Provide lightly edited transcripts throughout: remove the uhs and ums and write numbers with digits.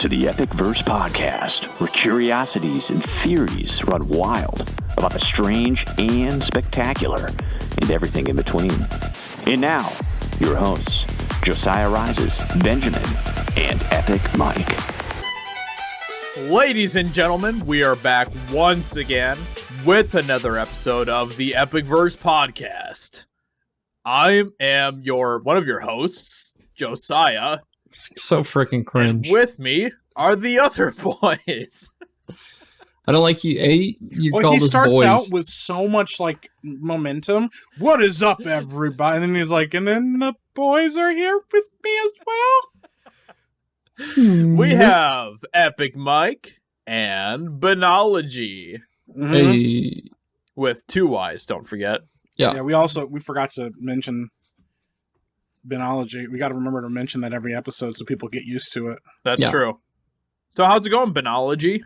to the EpicVerse Podcast, where curiosities and theories run wild about the strange and spectacular and everything in between. And now, your hosts, JosiahRises, Benjamin, and Epic Mike. Ladies and gentlemen, we are back once again with another episode of the EpicVerse Podcast. I am one of your hosts, Josiah. So freaking cringe. And with me are the other boys. I don't like you. You call he us starts boys. out with so much like momentum. What is up, everybody? And then he's like, and then the boys are here with me as well. We have Epic Mike and Benology. Mm-hmm. Hey. With two Y's, don't forget. Yeah, we forgot to mention Benology. We got to remember to mention that every episode so people get used to it. That's true. So how's it going, Benology?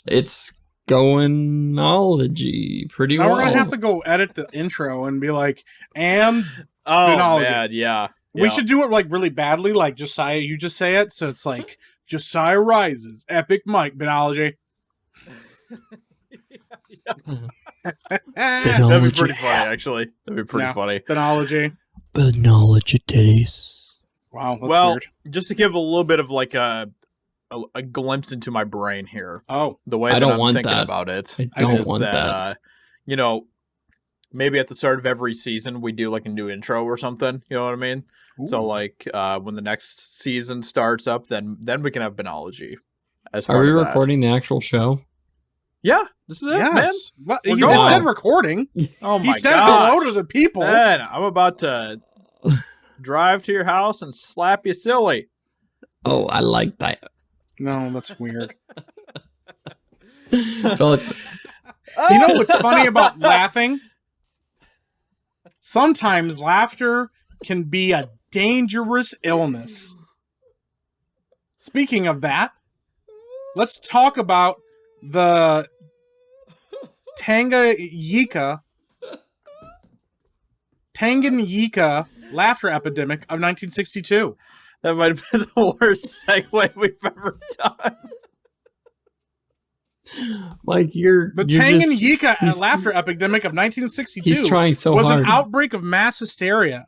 It's goingology pretty well. Now we're going to have to go edit the intro and be like, and Oh, Benology. man, yeah. We should do it like really badly, like Josiah, you just say it. So it's like, JosiahRises, Epic Mike, Benology. That'd be pretty funny, actually. That'd be pretty funny. Benology. Benology titties. Wow, that's weird. Just to give a little bit of like a glimpse into my brain here. Oh. The way I that don't I'm want thinking that. about it. I don't is want that. Maybe at the start of every season we do like a new intro or something. You know what I mean? Ooh. So like when the next season starts up, then we can have Benology. As Are part we of that. recording the actual show? Yeah, this is it, man. Yes. What? We're He going. said recording. Oh He my said gosh. hello to the people. Man, I'm about to drive to your house and slap you silly. Oh, I like that. No, that's weird. Feel like- You know what's funny about laughing? Sometimes laughter can be a dangerous illness. Speaking of that, let's talk about the Tanganyika laughter epidemic of 1962. That might have been the worst segue we've ever done. Like you're The you're just- Tanganyika he's- laughter epidemic of 1962 He's trying so was hard. an outbreak of mass hysteria.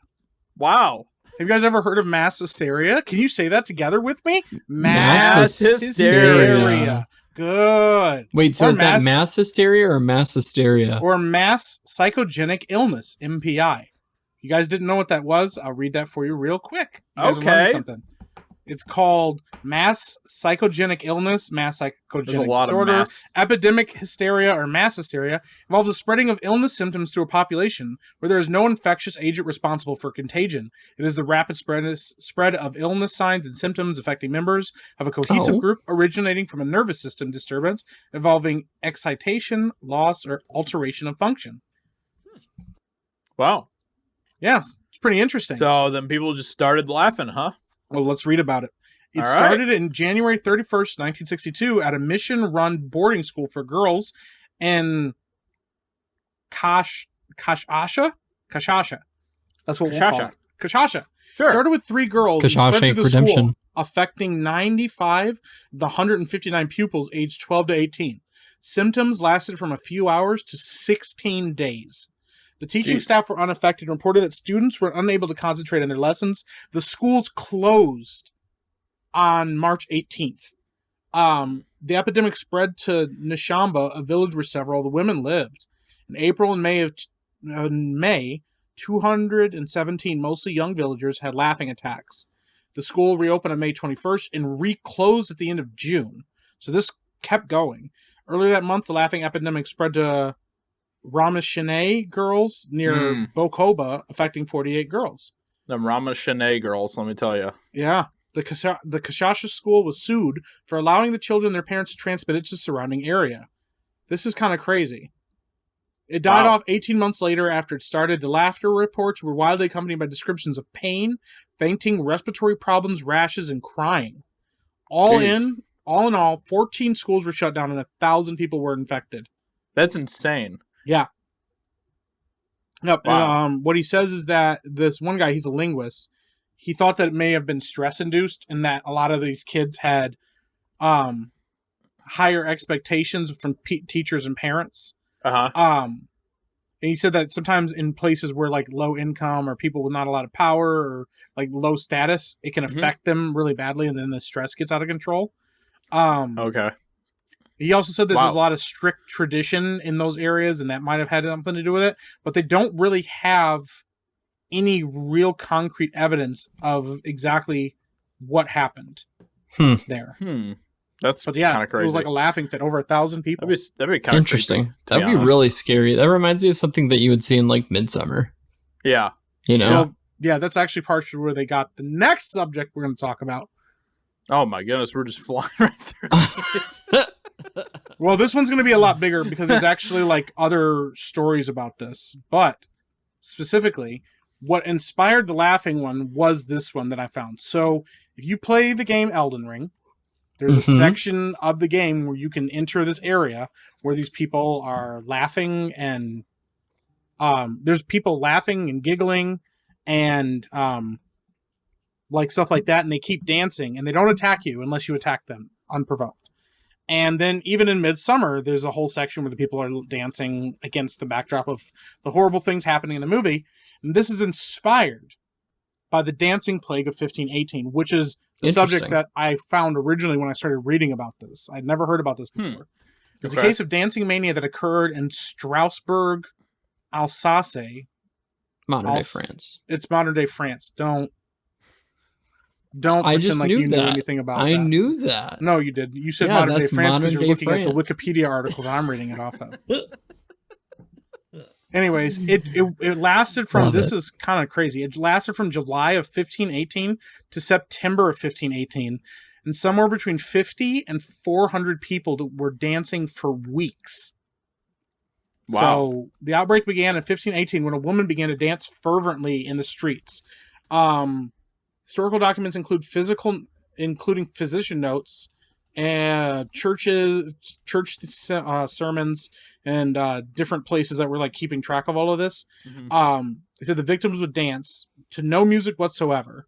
Wow. Have you guys ever heard of mass hysteria? Can you say that together with me? Mass hysteria. Good. Wait, so Or is that mass hysteria or mass hysteria? Or mass psychogenic illness, MPI. You guys didn't know what that was? I'll read that for you real quick. You guys will learn Okay. something. It's called mass psychogenic illness, mass There's a psychogenic lot disorder, of mass. epidemic hysteria or mass hysteria involves the spreading of illness symptoms to a population where there is no infectious agent responsible for contagion. It is the rapid spread of illness signs and symptoms affecting members of a cohesive group originating from a nervous system disturbance involving excitation, loss, or alteration of function. Wow. Yeah, it's pretty interesting. So then people just started laughing, huh? Well, let's read about it. It All right. started in January 31st, 1962 at a mission-run boarding school for girls in Kashasha? That's what we'll call it. Kashasha. Sure. Started with 3 girls and spread Kashasha through the Redemption. school, affecting 95 of the 159 pupils aged 12 to 18. Symptoms lasted from a few hours to 16 days. The teaching Jeez. staff were unaffected and reported that students were unable to concentrate on their lessons. The schools closed on March 18th. The epidemic spread to Nishamba, a village where several of the women lived. In April and May, 217 mostly young villagers had laughing attacks. The school reopened on May 21st and reclosed at the end of June. So this kept going. Earlier that month, the laughing epidemic spread to Ramashene girls near Bokoba, affecting 48 girls. Them Ramashene girls, let me tell you. Yeah. The Kashasha school was sued for allowing the children and their parents to transmit it to the surrounding area. This is kind of crazy. It died off 18 months later after it started. The laughter reports were widely accompanied by descriptions of pain, fainting, respiratory problems, rashes, and crying. All in all, 14 schools were shut down and 1,000 people were infected. That's insane. Yeah. Yep. Wow. And what he says is that this one guy, he's a linguist, he thought that it may have been stress-induced and that a lot of these kids had higher expectations from teachers and parents. Uh-huh. And he said that sometimes in places where like low income or people with not a lot of power or like low status, it can affect them really badly, and then the stress gets out of control. Okay. He also said that there's a lot of strict tradition in those areas, and that might have had something to do with it, but they don't really have any real concrete evidence of exactly what happened there. That's But yeah, kind of crazy. it was like a laughing fit. Over 1,000 people. That'd be kind of Interesting. That'd be really scary. That reminds me of something that you would see in like Midsummer. Yeah. You know? Well, yeah, that's actually partially where they got the next subject we're going to talk about. Oh my goodness, we're just flying right through this. Well, this one's going to be a lot bigger because there's actually like other stories about this. But specifically, what inspired the laughing one was this one that I found. So if you play the game Elden Ring, there's a section of the game where you can enter this area where these people are laughing, and there's people laughing and giggling and like stuff like that, and they keep dancing, and they don't attack you unless you attack them unprovoked. And then even in Midsummer, there's a whole section where the people are dancing against the backdrop of the horrible things happening in the movie. And this is inspired by the dancing plague of 1518, which is the subject that I found originally when I started reading about this. I'd never heard about this before. It's a case of dancing mania that occurred in Strasbourg, Alsace. Modern day France. It's modern day France. Don't I pretend just like knew you knew that. anything about I that. knew that. No, you did. You said Yeah, modern day that's France because modern you're day looking at the France. Wikipedia article that I'm reading it off of. Anyways, it lasted from, Love this it. is kind of crazy. It lasted from July of 1518 to September of 1518. And somewhere between 50 and 400 people were dancing for weeks. Wow. So the outbreak began in 1518 when a woman began to dance fervently in the streets. Historical documents including physician notes and church sermons and different places that were like keeping track of all of this. They said the victims would dance to no music whatsoever,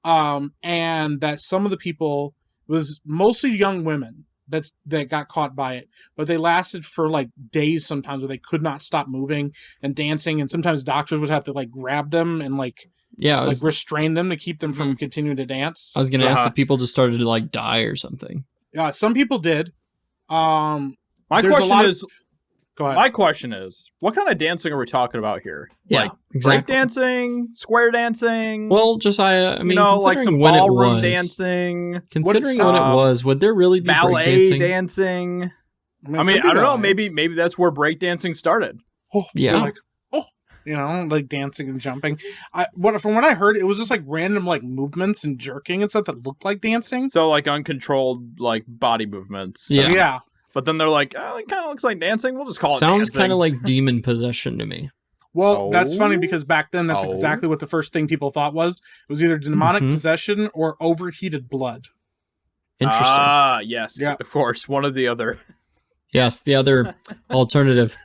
and that some of the people was mostly young women that got caught by it, but they lasted for like days sometimes where they could not stop moving and dancing, and sometimes doctors would have to like grab them and like restrain them to keep them from continuing to dance. I was going to ask if people just started to like die or something. Yeah, some people did. My question is, what kind of dancing are we talking about here? Yeah, like exactly. break dancing, square dancing? Well, Josiah, I mean, like some when ballroom it was, dancing. Considering when it was, would there really be ballet dancing? I mean, I don't know. Maybe that's where break dancing started. Yeah. Like dancing and jumping. From what I heard, it was just like random like movements and jerking and stuff that looked like dancing. So like uncontrolled like body movements. Yeah. But then they're like, oh, it kind of looks like dancing. We'll just call it Sounds dancing. kind of like demon possession to me. Well, that's funny because back then that's exactly what the first thing people thought was. It was either demonic possession or overheated blood. Interesting. Yes. Yeah. Of course. One or the other. Yes, the other alternative,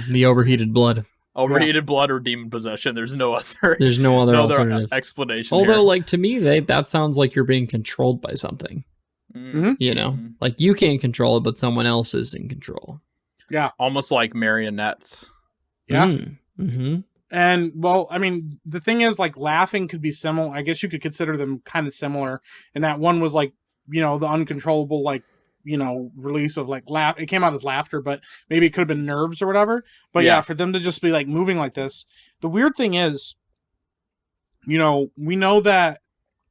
the overheated blood. Overheated blood or demon possession. There's no other. There's no other alternative explanation. Although, here. like to me, that sounds like you're being controlled by something. You know, like you can't control it, but someone else is in control. Yeah, almost like marionettes. Yeah. And well, I mean, the thing is, like, laughing could be similar. I guess you could consider them kind of similar. And that one was like, the uncontrollable, like, release of like laugh. It came out as laughter, but maybe it could have been nerves or whatever. But yeah, for them to just be like moving like this. The weird thing is, we know that,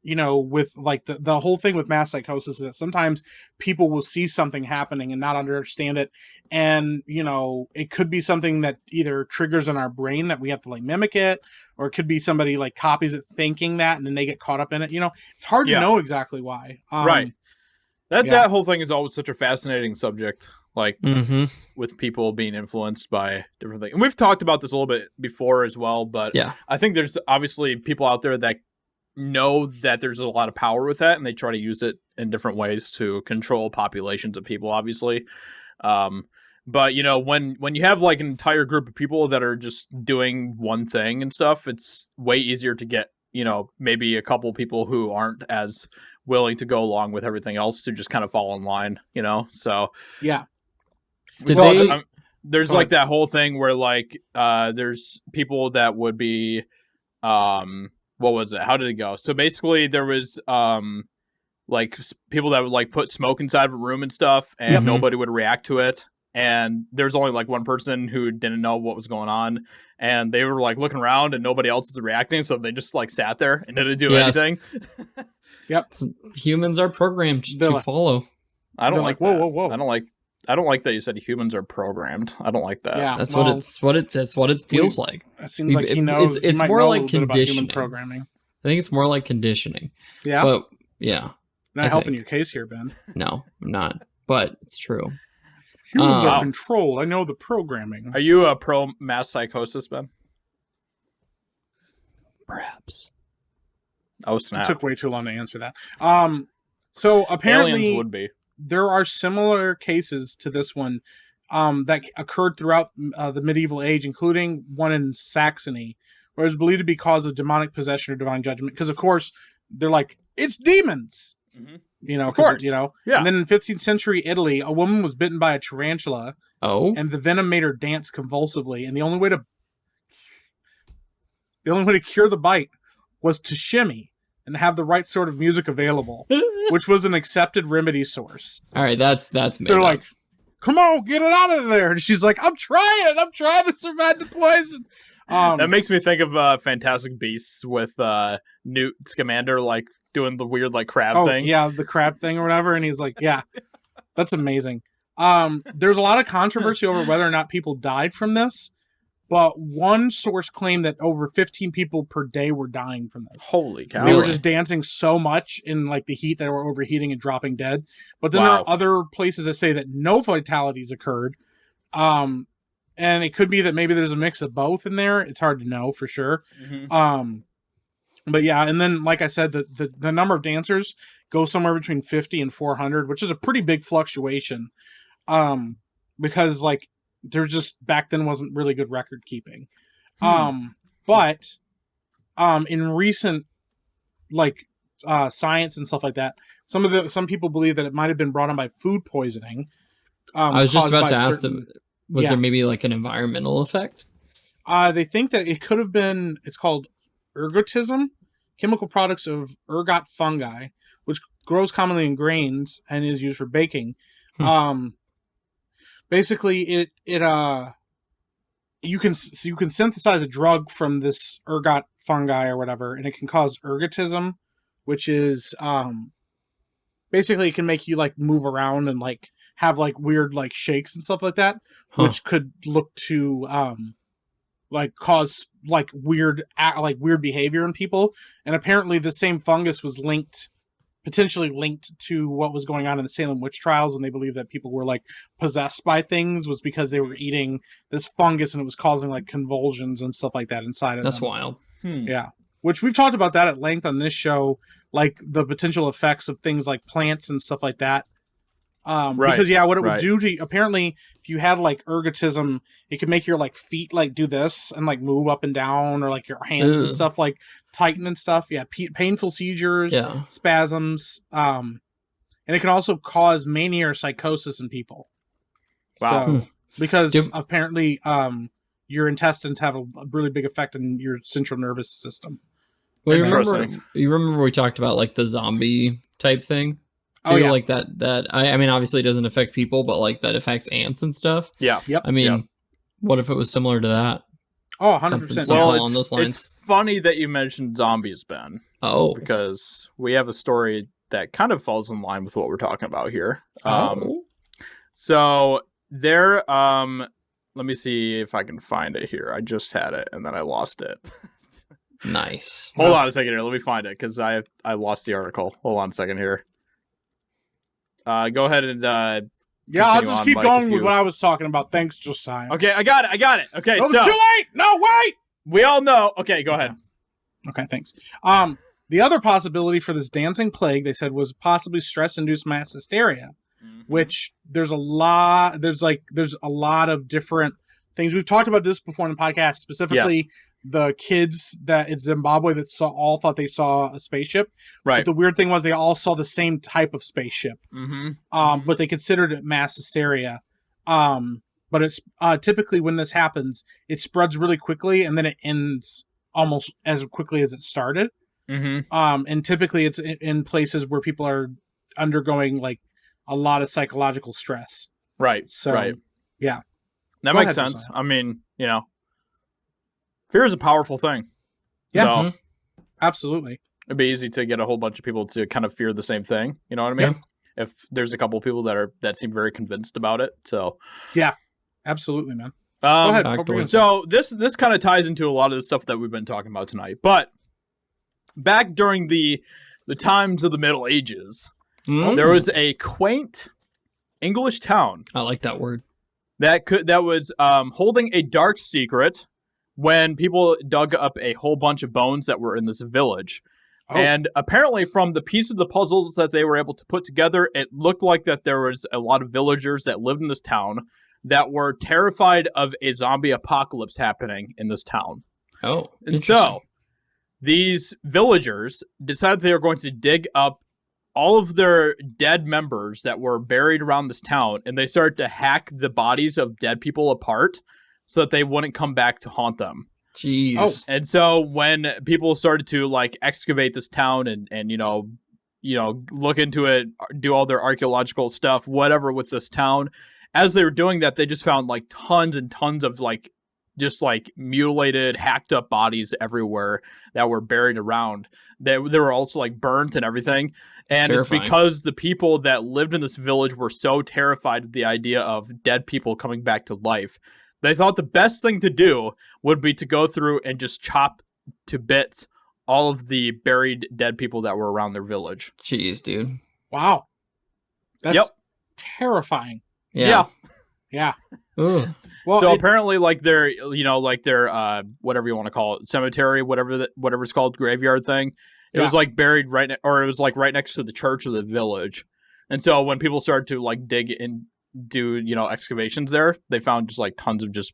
with like the whole thing with mass psychosis is that sometimes people will see something happening and not understand it. And, it could be something that either triggers in our brain that we have to like mimic it, or it could be somebody like copies it thinking that and then they get caught up in it. It's hard to know exactly why. Right. That whole thing is always such a fascinating subject, like with people being influenced by different things. And we've talked about this a little bit before as well, but I think there's obviously people out there that know that there's a lot of power with that, and they try to use it in different ways to control populations of people, obviously. But, when you have like an entire group of people that are just doing one thing and stuff, it's way easier to get, maybe a couple people who aren't as willing to go along with everything else to just kind of fall in line, you know? So yeah. There's like that whole thing where like there's people that would be what was it? How did it go? So basically there was like people that would like put smoke inside of a room and stuff, and nobody would react to it. And there's only like one person who didn't know what was going on, and they were like looking around and nobody else was reacting. So they just like sat there and didn't do anything. Yep. Humans are programmed to follow. I don't like whoa, that. whoa, whoa. I don't like that you said humans are programmed. I don't like that. Yeah, that's what it feels like. It seems like he knows. It's more like conditioning. Programming. I think it's more like conditioning. Yeah, but yeah, not helping your case here, Ben. No, I'm not. But it's true. Humans are controlled. I know the programming. Are you a pro mass psychosis, Ben? Perhaps. Oh snap! It took way too long to answer that. So apparently, aliens would be. There are similar cases to this one that occurred throughout the medieval age, including one in Saxony, where it was believed to be cause of demonic possession or divine judgment. Because, of course, they're like, it's demons! Mm-hmm. You know, of course. You know? Yeah. And then in 15th century Italy, a woman was bitten by a tarantula. Oh. And the venom made her dance convulsively. And the only way to cure the bite was to shimmy and have the right sort of music available, which was an accepted remedy source. All right, that's made They're up. like, come on, get it out of there. And she's like, I'm trying to survive the poison. That makes me think of Fantastic Beasts with Newt Scamander, like doing the weird like crab thing. Yeah, the crab thing or whatever. And he's like, yeah, that's amazing. There's a lot of controversy over whether or not people died from this. But one source claimed that over 15 people per day were dying from this. Holy cow. They were just dancing so much in like the heat that they were overheating and dropping dead. But then there are other places that say that no fatalities occurred. And it could be that maybe there's a mix of both in there. It's hard to know for sure. Mm-hmm. But yeah, and then like I said, the number of dancers goes somewhere between 50 and 400, which is a pretty big fluctuation. Because like, there just back then wasn't really good record keeping. But in recent like science and stuff like that, some people believe that it might have been brought on by food poisoning. I was just about to ask them, was there maybe like an environmental effect? They think that it could have been, it's called ergotism, chemical products of ergot fungi, which grows commonly in grains and is used for baking. Basically, you can synthesize a drug from this ergot fungi or whatever, and it can cause ergotism, which is basically it can make you like move around and like have like weird like shakes and stuff like that, which could look to like cause like weird behavior in people. And apparently, the same fungus was potentially linked to what was going on in the Salem witch trials, when they believed that people were like possessed by things, was because they were eating this fungus and it was causing like convulsions and stuff like that inside of them. That's wild. Yeah. Which we've talked about that at length on this show, like the potential effects of things like plants and stuff like that. Because what it would do to you, apparently if you had like ergotism, it could make your like feet like do this and like move up and down, or like your hands and stuff like tighten and stuff. Yeah. Painful seizures, spasms. And it can also cause mania or psychosis in people. Wow. So, because apparently your intestines have a really big effect on your central nervous system. Well, you remember we talked about like the zombie type thing? Like that I mean, obviously it doesn't affect people, but like that affects ants and stuff. Yeah. Yep. I mean, what if it was similar to that? Oh, 100%. Well, along those lines. It's funny that you mentioned zombies, Ben. Oh. Because we have a story that kind of falls in line with what we're talking about here. So there, let me see if I can find it here. I just had it and then I lost it. Nice. Hold on a second here. Let me find it because I lost the article. Hold on a second here. Go ahead and I'll just keep going with what I was talking about. Thanks, Josiah. Okay, I got it. Okay, so too late. No, wait. We all know. Okay, go ahead. Okay, thanks. The other possibility for this dancing plague, they said, was possibly stress-induced mass hysteria, which there's a lot of different things. We've talked about this before in the podcast, specifically the kids that in Zimbabwe that all thought they saw a spaceship. Right. But the weird thing was they all saw the same type of spaceship. But they considered it mass hysteria. But it's typically when this happens, it spreads really quickly and then it ends almost as quickly as it started. And typically it's in places where people are undergoing like a lot of psychological stress. Right. So, yeah. That makes sense. Josiah. I mean, fear is a powerful thing. Yeah. So, absolutely. It'd be easy to get a whole bunch of people to kind of fear the same thing. You know what I mean? Yeah. If there's a couple of people that seem very convinced about it. So, yeah, absolutely, man. Go ahead. So this kind of ties into a lot of the stuff that we've been talking about tonight. But back during the times of the Middle Ages, there was a quaint English town. I like that word. That was holding a dark secret when people dug up a whole bunch of bones that were in this village. Oh. And apparently from the pieces of the puzzles that they were able to put together, it looked like that there was a lot of villagers that lived in this town that were terrified of a zombie apocalypse happening in this town. Oh, and so these villagers decided they were going to dig up all of their dead members that were buried around this town, and they started to hack the bodies of dead people apart so that they wouldn't come back to haunt them. Jeez. Oh. And so when people started to like excavate this town and look into it, do all their archaeological stuff, whatever with this town, as they were doing that, they just found like tons and tons of like just like mutilated, hacked up bodies everywhere that were buried around. They were also like burnt and everything. And it's because the people that lived in this village were so terrified of the idea of dead people coming back to life. They thought the best thing to do would be to go through and just chop to bits all of the buried dead people that were around their village. Jeez, dude. Wow. That's terrifying. Yeah. Ooh. Well, so apparently, like their whatever you want to call it, cemetery, whatever's called, graveyard thing, it was like buried it was like right next to the church of the village. And so when people started to like dig and do excavations there, they found just like tons of just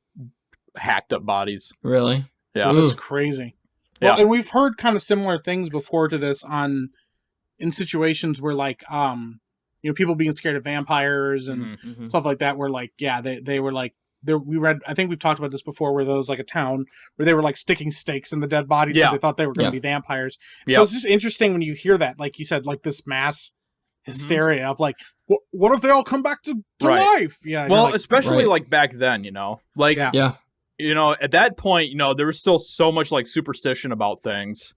hacked up bodies. Really? Yeah, that's crazy. Well, and we've heard kind of similar things before to this in situations where like people being scared of vampires and stuff like that, where like they were like we read, I think we've talked about this before, where there was like a town where they were like sticking stakes in the dead bodies because they thought they were going to be vampires. So it's just interesting when you hear that, like you said, like this mass hysteria of like, what if they all come back to life? Yeah. Well, especially like back then, like, at that point, there was still so much like superstition about things,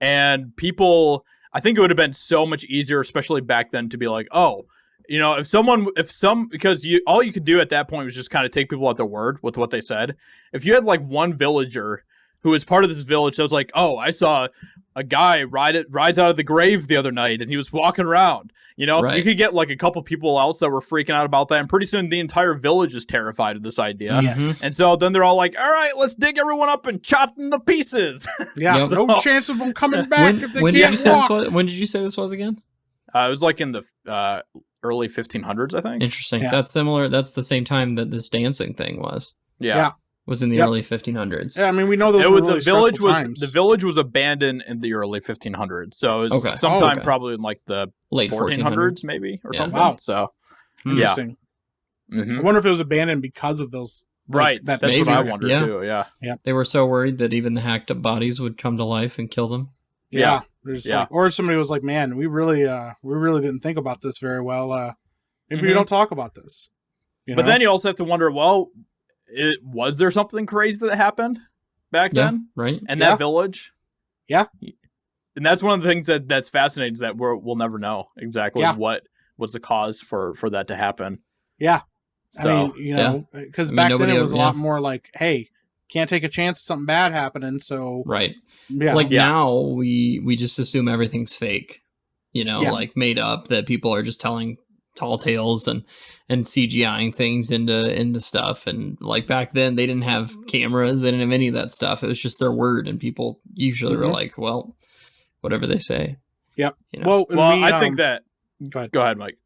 and people, I think it would have been so much easier, especially back then, to be like, oh, because all you could do at that point was just kind of take people at their word with what they said. If you had like one villager who was part of this village that was like, oh, I saw a guy rides out of the grave the other night and he was walking around, you could get like a couple people else that were freaking out about that, and pretty soon the entire village is terrified of this idea. And so then they're all like, all right, let's dig everyone up and chop them to pieces. No chance of them coming back if they can't walk. When did you say this was again? It was like in the early 1500s, I think. Interesting. That's similar. That's the same time that this dancing thing was. Was in the early 1500s. Yeah, I mean, we know those were really stressful times. The village was abandoned in the early 1500s, so it was sometime probably in like the late 1400s maybe, or something. Wow. So interesting. I wonder if it was abandoned because of those. Right, that's what I wonder too. Yeah, they were so worried that even the hacked up bodies would come to life and kill them. Like, or somebody was like, "Man, we really didn't think about this very well. Maybe we don't talk about this." But then you also have to wonder, well, was there something crazy that happened back then? Right. And that village? Yeah. And that's one of the things that's fascinating, is that we'll never know exactly what was the cause for that to happen. Yeah. So, I mean, because back then it was a lot more like, hey, can't take a chance of something bad happening. So right. Yeah. Like now we just assume everything's fake, like made up, that people are just telling tall tales and CGIing things into stuff. And like back then they didn't have cameras, they didn't have any of that stuff. It was just their word, and people usually were like, well, whatever they say. Yep. Well, I think that go ahead, Mike.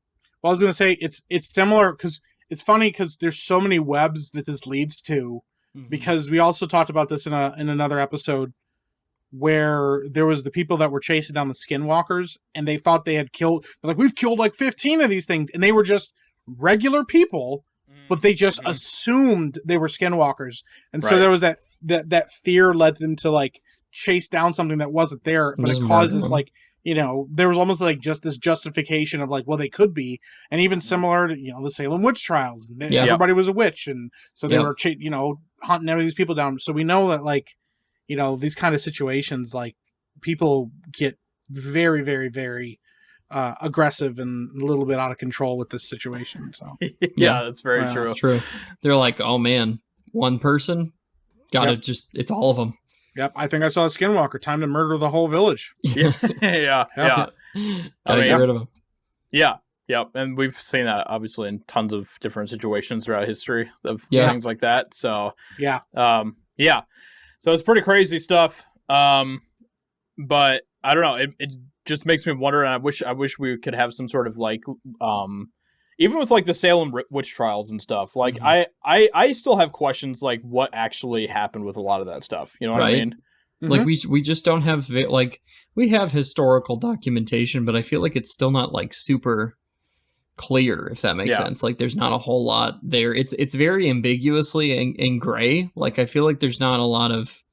Well, I was gonna say it's similar, because it's funny because there's so many webs that this leads to because we also talked about this in another episode where there was the people that were chasing down the skinwalkers, and they thought they had killed. They're like, we've killed like 15 of these things, and they were just regular people, but they just assumed they were skinwalkers, and so there was that fear led them to like chase down something that wasn't there, but it causes like, you know, there was almost like just this justification of like, well, they could be, and even similar to, you know, the Salem witch trials, and everybody was a witch, and so they were you know, hunting every these people down. So we know that like, you know, these kind of situations, like people get very, very, very aggressive and a little bit out of control with this situation. So that's very true. That's true. They're like, oh man, one person gotta it's all of them. Yep, I think I saw a skinwalker. Time to murder the whole village. Yeah. Gotta get rid of them. Yeah. And we've seen that obviously in tons of different situations throughout history of things like that. So so it's pretty crazy stuff. But I don't know. It just makes me wonder, and I wish we could have some sort of like, even with like the Salem witch trials and stuff. Like I still have questions like what actually happened with a lot of that stuff. You know what I mean? Like we just don't have like, we have historical documentation, but I feel like it's still not like super clear, if that makes sense. Like there's not a whole lot there. It's very ambiguously in gray. Like I feel like there's not a lot of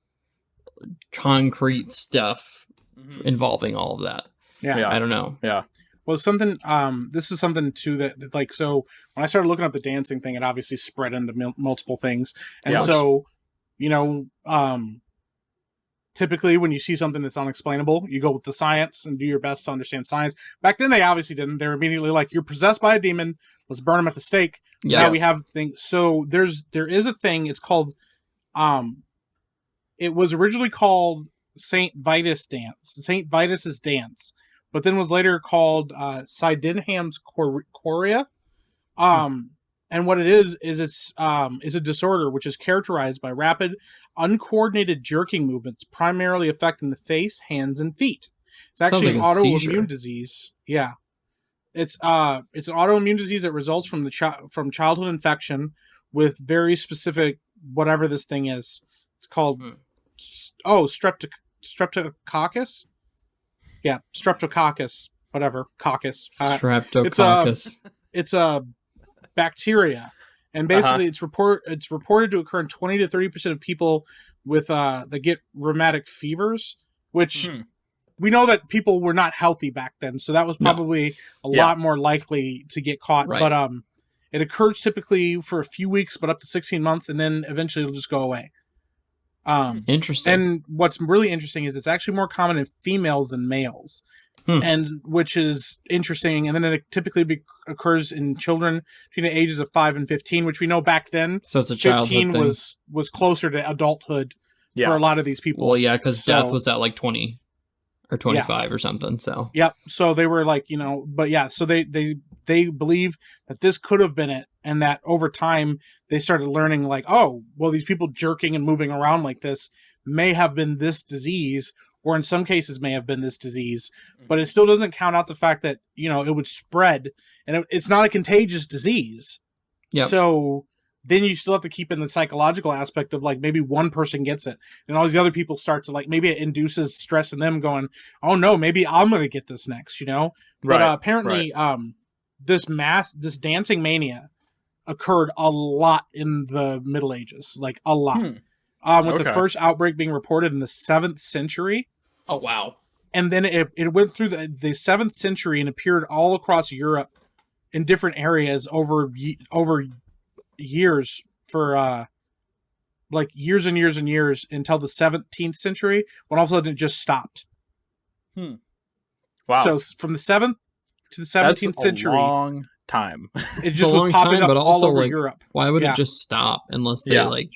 concrete stuff involving all of that. I don't know. Well, something this is something too that like, so when I started looking up the dancing thing, it obviously spread into multiple things, and so, you know, typically when you see something that's unexplainable, you go with the science and do your best to understand science. Back then they obviously didn't. They were immediately like, you're possessed by a demon, let's burn him at the stake. Now we have things. So there is a thing, it's called it was originally called St. Vitus's dance, but then was later called Sydenham's chorea. And what it is it's a disorder which is characterized by rapid, uncoordinated jerking movements, primarily affecting the face, hands, and feet. It's actually an autoimmune disease. Yeah, it's an autoimmune disease that results from from childhood infection with very specific whatever this thing is. It's called streptococcus. Yeah, streptococcus, whatever, coccus. Streptococcus. It's a bacteria, and basically it's reported to occur in 20 to 30% of people with that get rheumatic fevers, which we know that people were not healthy back then, so that was probably a lot more likely to get caught. But it occurs typically for a few weeks, but up to 16 months, and then eventually it'll just go away. Interesting. And what's really interesting is it's actually more common in females than males, and which is interesting. And then it typically occurs in children between the ages of 5 and 15, which we know back then. So it's a childhood 15 thing. was closer to adulthood for a lot of these people. Well, yeah, because death was at like 20 or 25 or something. So so they were like, you know, but so they believe that this could have been it, and that over time they started learning like, oh, well, these people jerking and moving around like this may have been this disease, or in some cases may have been this disease, but it still doesn't count out the fact that, you know, it would spread, and it's not a contagious disease. So then you still have to keep in the psychological aspect of like, maybe one person gets it and all these other people start to like, maybe it induces stress in them going, oh no, maybe I'm going to get this next, you know? But apparently this dancing mania occurred a lot in the Middle Ages, like a lot. With the first outbreak being reported in the 7th century. Oh, wow. And then it went through the 7th century and appeared all across Europe in different areas over years for like years and years and years until the 17th century, when all of a sudden it just stopped. Wow. So from the 7th to the 17th century. That's a long time. It just was popping up all over like, Europe. Why would it just stop unless they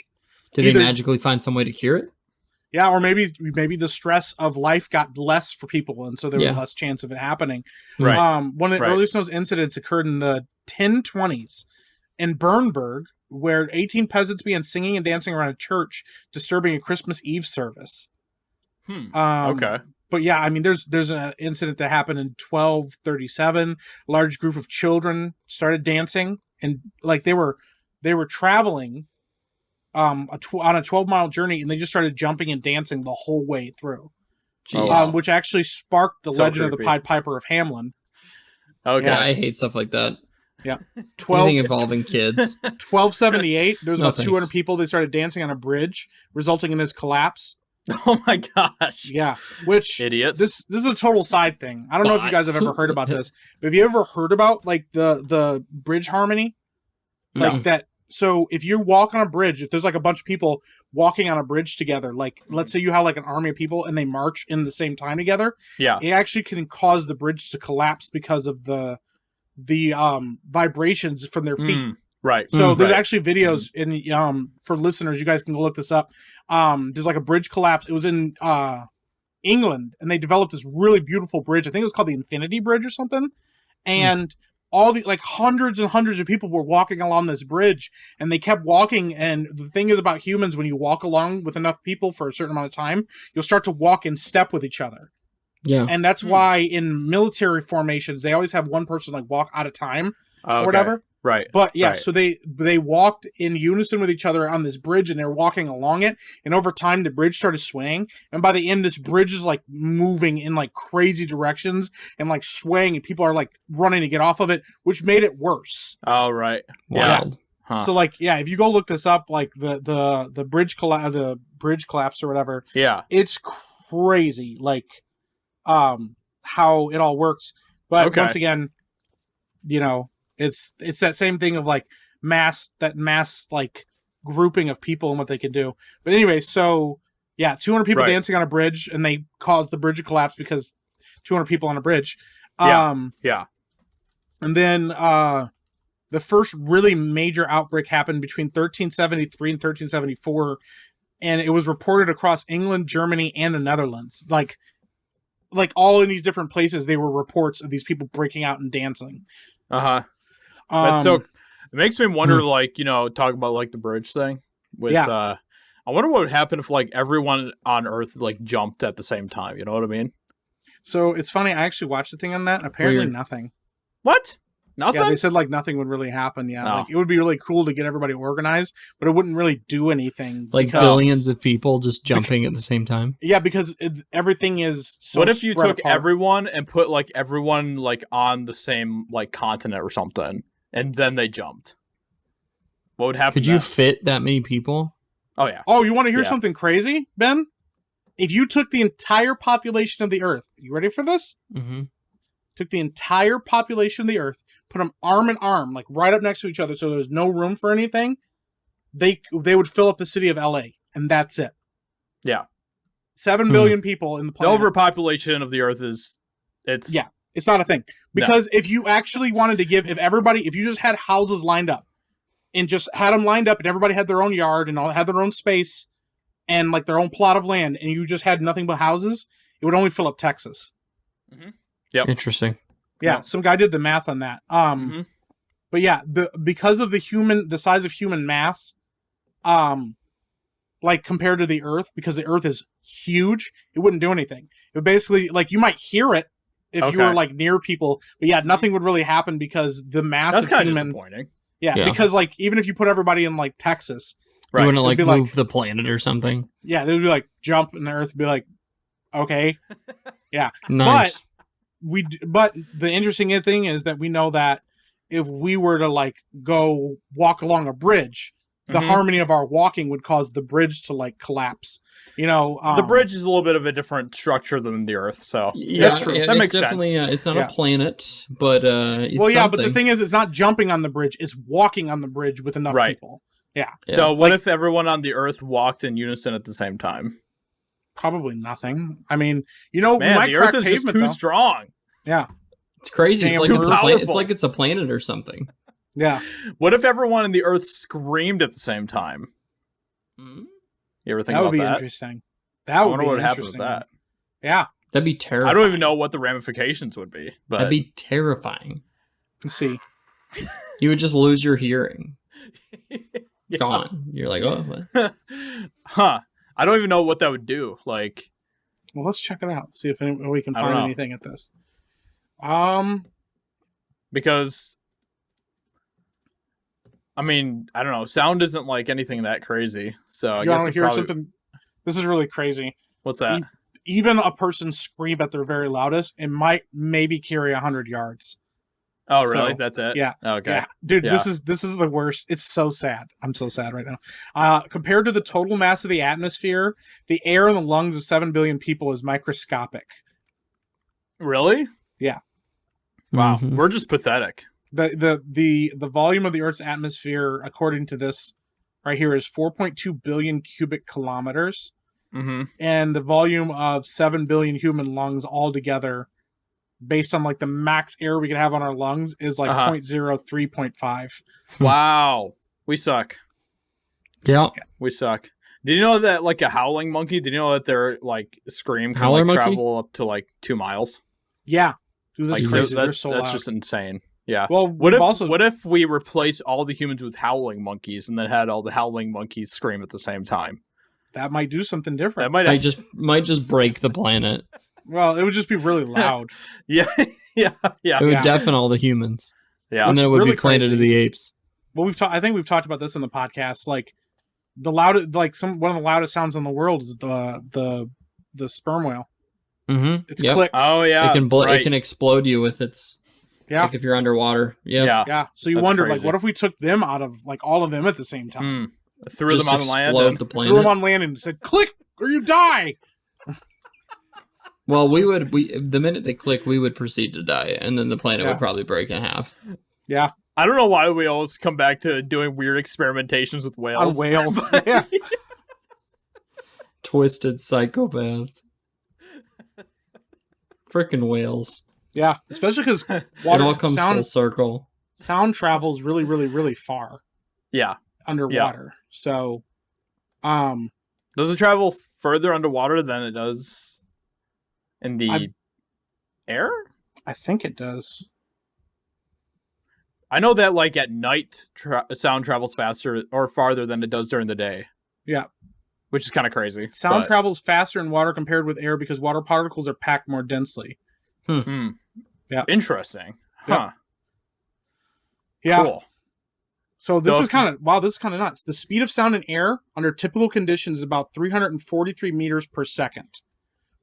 did they magically find some way to cure it? Yeah, or maybe the stress of life got less for people, and so there was less chance of it happening. One of the earliest known incidents occurred in the 1020s in Bernburg, where 18 peasants began singing and dancing around a church, disturbing a Christmas Eve service. But yeah, I mean, there's an incident that happened in 1237. A large group of children started dancing, and like they were traveling on a 12-mile journey, and they just started jumping and dancing the whole way through. Which actually sparked the legend of the Pied Piper of Hamelin. Okay, yeah, I hate stuff like that. Yeah, anything involving kids. 1278. There was about 200 people. They started dancing on a bridge, resulting in his collapse. Oh my gosh! Yeah, which idiots. This is a total side thing. I don't know if you guys have ever heard about this, but have you ever heard about like the bridge harmony, like that? So if you walk on a bridge, if there's like a bunch of people walking on a bridge together, like let's say you have like an army of people and they march in the same time together, it actually can cause the bridge to collapse because of the vibrations from their feet. Right. So there's actually videos in for listeners, you guys can go look this up. There's like a bridge collapse. It was in England, and they developed this really beautiful bridge. I think it was called the Infinity Bridge or something. And all the like hundreds and hundreds of people were walking along this bridge, and they kept walking. And the thing is about humans, when you walk along with enough people for a certain amount of time, you'll start to walk in step with each other. Yeah. And that's why in military formations, they always have one person like walk at a time or whatever. Right. But yeah, so they walked in unison with each other on this bridge, and they were walking along it. And over time, the bridge started swaying. And by the end, this bridge is like moving in like crazy directions and like swaying, and people are like running to get off of it, which made it worse. Oh, right. Wild. Huh. So like, yeah, if you go look this up, like the bridge collapse or whatever. Yeah. It's crazy. Like, how it all works. But once again, you know, it's that same thing of like mass like grouping of people and what they can do. But anyway, so yeah, 200 people dancing on a bridge, and they caused the bridge to collapse because 200 people on a bridge. And then the first really major outbreak happened between 1373 and 1374, and it was reported across England, Germany, and the Netherlands. Like all in these different places, they were reports of these people breaking out and dancing. That's so. It makes me wonder, like, you know, talking about like the bridge thing with. I wonder what would happen if like everyone on Earth like jumped at the same time. You know what I mean? So it's funny. I actually watched the thing on that. And apparently, nothing. What? Nothing? Yeah, they said like nothing would really happen. Yeah, like it would be really cool to get everybody organized, but it wouldn't really do anything. Like billions of people just jumping at the same time. Yeah, because everything is. So what if you took apart. everyone and put like everyone like on the same like continent or something, and then they jumped? What would happen? Could you fit that many people? Oh yeah. Oh, you want to hear something crazy, Ben? If you took the entire population of the Earth, you ready for this? Mm-hmm. Took the entire population of the Earth, put them arm in arm, like right up next to each other, so there's no room for anything. They would fill up the city of LA, and that's it. Yeah, 7 billion people in the planet. The overpopulation of the Earth it's not a thing, because if you actually wanted to give, if you just had houses lined up, and just had them lined up, and everybody had their own yard and all had their own space, and like their own plot of land, and you just had nothing but houses, it would only fill up Texas. Mm-hmm. Yep. Interesting. Yeah, some guy did the math on that. But yeah, because of the size of human mass, like compared to the Earth, because the Earth is huge, it wouldn't do anything. It would basically, like, you might hear it if you were like near people, but yeah, nothing would really happen because the mass That's of kind human. of disappointing. Yeah, because like even if you put everybody in like Texas, you wouldn't like move the planet or something. Yeah, they would be like jump, and the Earth would be like, okay, yeah, nice. But the interesting thing is that we know that if we were to like go walk along a bridge, the harmony of our walking would cause the bridge to like collapse. You know, the bridge is a little bit of a different structure than the Earth, so that's true. That makes sense. It's not a planet, but it's but the thing is, it's not jumping on the bridge; it's walking on the bridge with enough people. Yeah. So what if everyone on the Earth walked in unison at the same time? Probably nothing. I mean, you know, man, the Earth is just too strong. Yeah, it's crazy. It's like it's a planet or something. Yeah. What if everyone in the Earth screamed at the same time? You ever think about that? That would be interesting. I wonder what would happen with that. Yeah, that'd be terrifying. I don't even know what the ramifications would be. But that'd be terrifying. Let's see. You would just lose your hearing. Gone. You're like, oh, what? Huh. I don't even know what that would do. Like, well, let's check it out. See if we can find anything at this. Because I mean, I don't know. Sound isn't like anything that crazy. So I you guess want to hear something? This is really crazy. What's that? Even a person scream at their very loudest, it might maybe carry 100 yards. Oh, really? So, that's it? Yeah. Okay. Yeah. Dude, this is the worst. It's so sad. I'm so sad right now. Compared to the total mass of the atmosphere, the air in the lungs of 7 billion people is microscopic. Really? Yeah. Wow. Mm-hmm. We're just pathetic. The volume of the Earth's atmosphere, according to this right here, is 4.2 billion cubic kilometers. Mm-hmm. And the volume of 7 billion human lungs altogether, based on like the max air we could have on our lungs, is like 0.03.5. Wow. We suck. Yeah. We suck. Did you know that like a howling monkey, did you know that their like scream can like travel up to like 2 miles? Yeah. Dude, that's crazy. That's so loud. just insane. Yeah. Well, what if we replace all the humans with howling monkeys and then had all the howling monkeys scream at the same time? That might do something different. That might just break the planet. Well, it would just be really loud. Yeah. It would deafen all the humans. Yeah. And then it would be Planet of the Apes. Well, I think we've talked about this in the podcast. Like one of the loudest sounds in the world is the sperm whale. Mm-hmm. It's clicks. Oh yeah. It can explode you with its. Yeah. Like if you're underwater. Yep. Yeah. So you wonder, like, what if we took them out of, like, all of them at the same time? Threw them on land. Threw them on land and said, click or you die. Well, the minute they click, we would proceed to die, and then the planet would probably break in half. Yeah. I don't know why we always come back to doing weird experimentations with whales. On whales. Yeah. Twisted psychopaths. Frickin' whales. Yeah, especially because it all comes full circle. Sound travels really, really, really far. Yeah, underwater. Yeah. So, does it travel further underwater than it does in the air? I think it does. I know that, like at night, sound travels faster or farther than it does during the day. Yeah, which is kind of crazy. Sound travels faster in water compared with air because water particles are packed more densely. Yeah. Interesting. Huh. Yeah. Cool. So this is kind of nuts. The speed of sound in air under typical conditions is about 343 meters per second,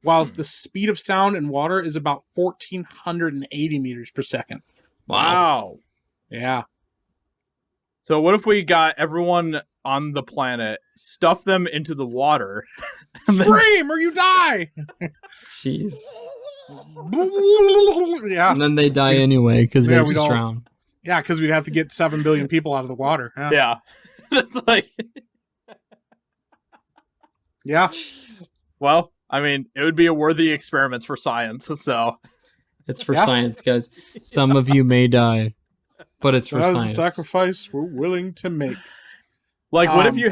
while the speed of sound in water is about 1,480 meters per second. Wow. Yeah. So what if we got everyone on the planet, stuff them into the water, scream or you die? Jeez. Yeah. And then they die anyway because they just drown. Yeah, because we'd have to get 7 billion people out of the water. Yeah. That's like... Yeah. Well, I mean, it would be a worthy experiment for science, so... It's for science, guys. Some of you may die, but it's for science. That's a sacrifice we're willing to make. Like, what if you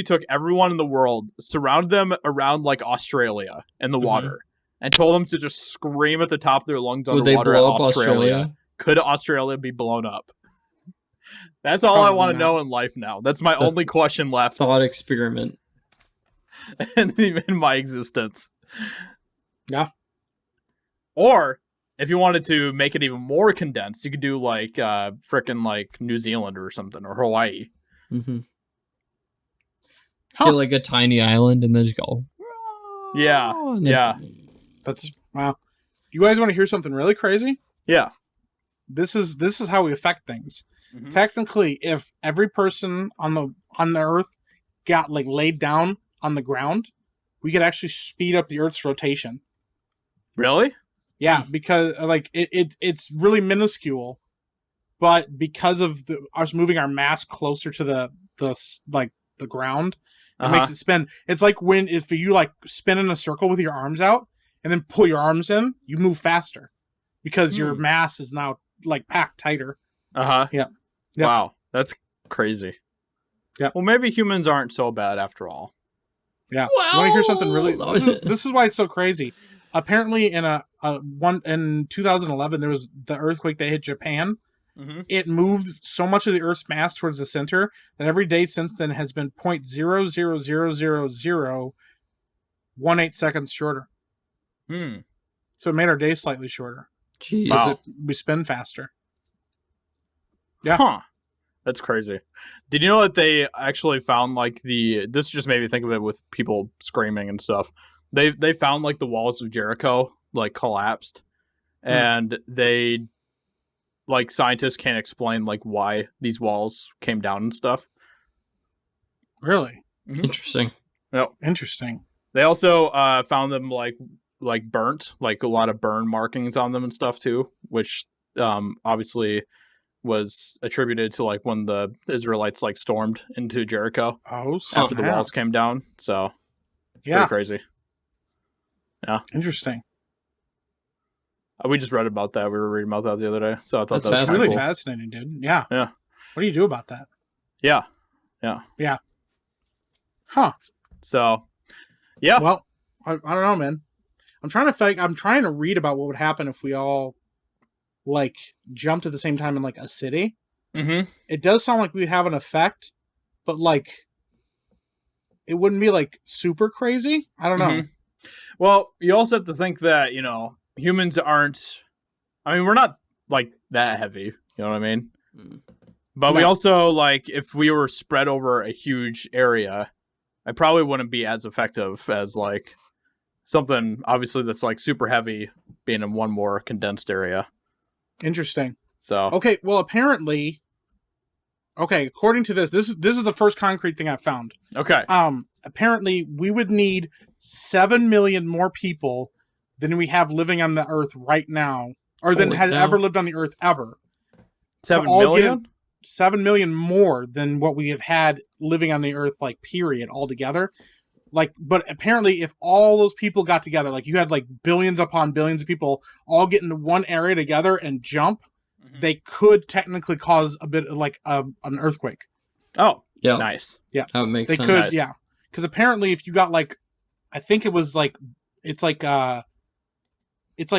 took everyone in the world, surrounded them around, like, Australia in the water, and told them to just scream at the top of their lungs underwater at Australia? Could Australia be blown up? That's all I want to know in life now. That's my only question left. Thought experiment. in my existence. Yeah. Or, if you wanted to make it even more condensed, you could do, like, frickin' like, New Zealand or something, or Hawaii. Mm-hmm. Feel like a tiny island and then just go. Yeah. Yeah. That's wow. You guys want to hear something really crazy? Yeah. This is how we affect things. Mm-hmm. Technically, if every person on the Earth got like laid down on the ground, we could actually speed up the Earth's rotation. Really? Yeah, because like it's really minuscule, but because of us moving our mass closer to the ground, it makes it spin. It's like if you like spin in a circle with your arms out and then pull your arms in, you move faster because your mass is now like packed tighter. Yeah. Yep. Wow, that's crazy. Yeah. Well, maybe humans aren't so bad after all. Yeah. Well, you want to hear something really? This is why it's so crazy. Apparently, in in 2011, there was the earthquake that hit Japan. Mm-hmm. It moved so much of the Earth's mass towards the center that every day since then has been 0.0000018 seconds shorter. So it made our day slightly shorter. Jeez. Wow. We spin faster. Yeah. Huh. That's crazy. Did you know that they actually found like this just made me think of it with people screaming and stuff. They found like the walls of Jericho like collapsed, and they like scientists can't explain like why these walls came down and stuff. Really? Mm-hmm. Interesting. Yep. Interesting. They also found them like burnt, like a lot of burn markings on them and stuff too, which obviously was attributed to like when the Israelites like stormed into Jericho after the walls came down. So it's pretty crazy. Yeah. Interesting. We just read about that. We were reading about that the other day. So I thought that's really fascinating, dude. Yeah. Yeah. What do you do about that? Yeah. Huh. So, yeah. Well, I don't know, man. I'm trying to read about what would happen if we all like jumped at the same time in like a city. Mm-hmm. It does sound like we'd have an effect, but like it wouldn't be like super crazy. I don't know. Well, you also have to think that, you know, humans aren't, I mean, we're not like that heavy, you know what I mean? But we also like, if we were spread over a huge area, I probably wouldn't be as effective as like something obviously that's like super heavy being in one more condensed area. Interesting. So okay, well apparently, according to this is the first concrete thing I found. Okay. Apparently we would need 7 million more people than we have living on the Earth right now, or than had ever lived on the Earth ever. 7 million? 7 million more than what we have had living on the Earth, like period, altogether. Like, but apparently, if all those people got together, like you had like billions upon billions of people all get into one area together and jump, they could technically cause a bit of like an earthquake. Oh, yeah, nice. Yeah, that makes sense. They could, yeah, because apparently, if you got like, I think it was like, it's like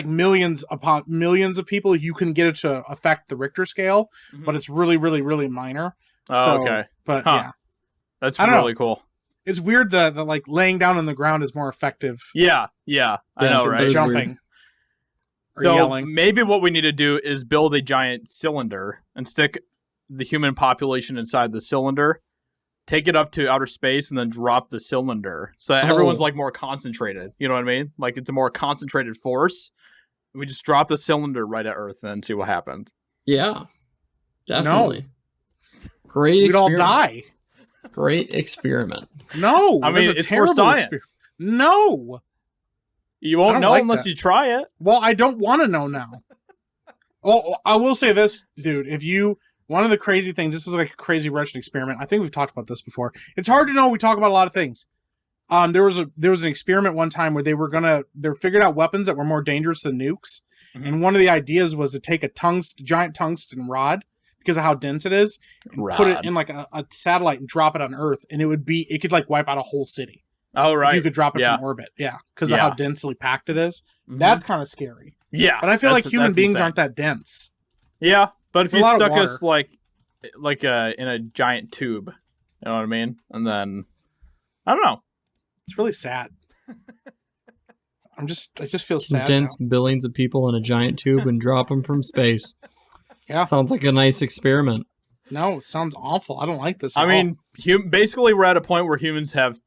millions upon millions of people, you can get it to affect the Richter scale, but it's really, really, really minor. Oh, okay. But yeah, that's really cool. It's weird that like laying down on the ground is more effective. Yeah, I know, right? Jumping. So yelling. Maybe what we need to do is build a giant cylinder and stick the human population inside the cylinder, take it up to outer space, and then drop the cylinder so that everyone's like more concentrated. You know what I mean? Like it's a more concentrated force. We just drop the cylinder right at Earth and then see what happens. Yeah, definitely. No. Great We'd experiment. all die. Great experiment. No, I mean it's for science. No, you won't know unless you try it. Well, I don't want to know now. Oh, I will say this, dude. One of the crazy things, this is like a crazy Russian experiment. I think we've talked about this before. It's hard to know. We talk about a lot of things. There was an experiment one time where they figured out weapons that were more dangerous than nukes. And one of the ideas was to take a giant tungsten rod, because of how dense it is, and put it in like a satellite and drop it on Earth, and it could like wipe out a whole city. Oh, right. If you could drop it from orbit. Yeah. Because of how densely packed it is. That's kind of scary. Yeah. But I feel like human beings aren't that dense. Yeah. But if you stuck us like in a giant tube, you know what I mean? And then, I don't know. It's really sad. I just feel sad. Dense billions of people in a giant tube and drop them from space. Yeah. Sounds like a nice experiment. No, it sounds awful. I don't like this. I mean, basically we're at a point where humans have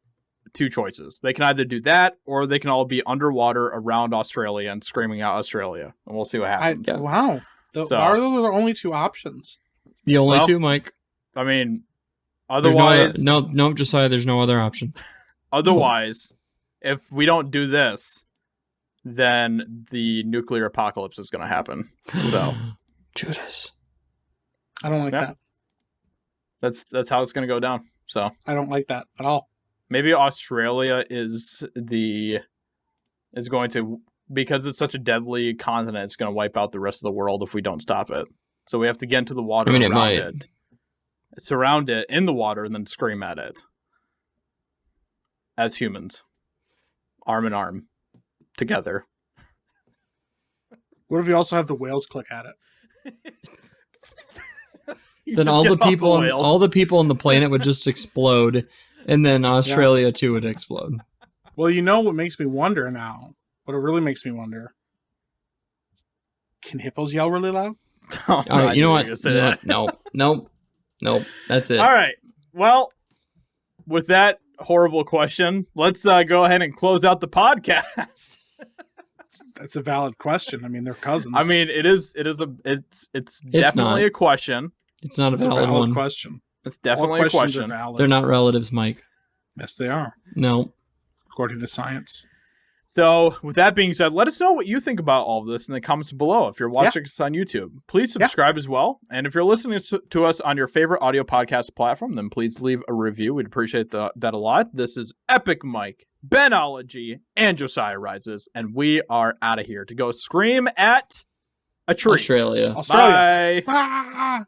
two choices. They can either do that, or they can all be underwater around Australia and screaming out Australia. And we'll see what happens. Wow. Are those the only two options? The only two, Mike. I mean, otherwise... No, Josiah, there's no other option. Otherwise, if we don't do this, then the nuclear apocalypse is going to happen. So, Judas. I don't like that. That's how it's going to go down. So I don't like that at all. Maybe Australia is going to, because it's such a deadly continent, it's going to wipe out the rest of the world if we don't stop it. So we have to get into the water around it, surround it in the water, and then scream at it. As humans, arm in arm, together. What if you also have the whales click at it? Then all the people on the planet would just explode, and then Australia too would explode. Well, you know what makes me wonder now? What it really makes me wonder: can hippos yell really loud? You know what? No. Nope. That's it. All right. Well, with that horrible question, let's go ahead and close out the podcast. That's a valid question. I mean, they're cousins. I mean, it's definitely a question. It's not a valid one. Question. It's definitely a question. They're not relatives, Mike. Yes, they are. No. According to science. So, with that being said, let us know what you think about all of this in the comments below. If you're watching us on YouTube, please subscribe as well. And if you're listening to us on your favorite audio podcast platform, then please leave a review. We'd appreciate that a lot. This is Epic Mike, Benology, and JosiahRises, and we are out of here to go scream at a tree. Australia. Bye. Ah!